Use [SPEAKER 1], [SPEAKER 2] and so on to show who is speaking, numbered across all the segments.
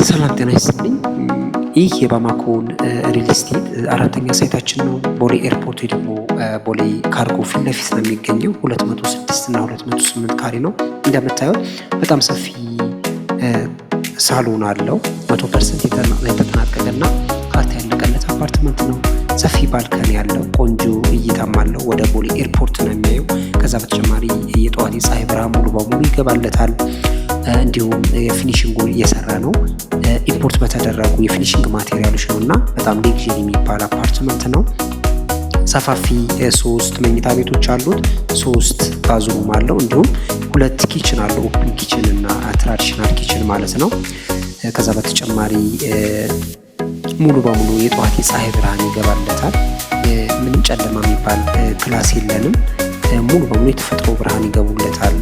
[SPEAKER 1] ሰላም ጤና ይስጥልኝ። ይህ የባማኮን ሪል ስቴት አራተኛ ሳይታችን ነው። ቦሌ ኤርፖርት ወይ ደግሞ ቦሌ ካርጎ ፊት ለፊት ነው የሚገኘው። 206 እና 208 ካሬ ነው። እንደምታዩት በጣም ሰፊ ሳሎን አለው። 100% የተጠናቀቀና ካርታ ያለቀለት አፓርትመንት ነው። ሰፊ ባልከኒ ያለው ቆንጆ እይታም አለው። ወደ ቦሌ ኤርፖርት ነው የሚያየው። ከዛ በተጨማሪ የጠዋት የፀሐይ ብርሃን ሙሉ በሙሉ ይገባለታል። እንዲሁም የፊኒሽንግ እየሰራ ነው። ኢምፖርት በተደረጉ የፊኒሽንግ ማቴሪያሎች ነው እና በጣም ሌክዥሪ የሚባል አፓርትመንት ነው። ሰፋፊ 3 መኝታ ቤቶች አሉት። 3 ባዝሩም አለው። እንዲሁም 2 ኪችን አለው። ኦፕን ኪችን እና ትራዲሽናል ኪችን ማለት ነው። ከዛ በተጨማሪ ሙሉ በሙሉ የጠዋት የፀሐይ ብርሃን ይገባለታል። ምንም ጨለማ የሚባል ክላስ የለንም። ሙሉ በሙሉ የተፈጥሮ ብርሃን ይገቡለታል።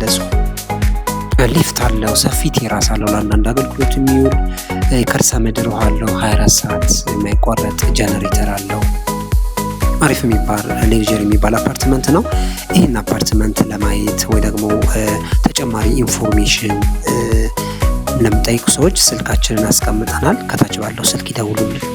[SPEAKER 1] ሊፍት አለው። ሰፊ ቴራስ አለው ለአንዳንድ አገልግሎት የሚውል የከርሰ ምድር ውሃ አለው። 24 ሰዓት የማይቋረጥ ጀነሬተር አለው። አሪፍ የሚባል ሌክዠሪ የሚባል አፓርትመንት ነው። ይህን አፓርትመንት ለማየት ወይ ደግሞ ተጨማሪ ኢንፎርሜሽን ለምጠይቁ ሰዎች ስልካችንን አስቀምጠናል። ከታች ባለው ስልክ ይደውሉልን።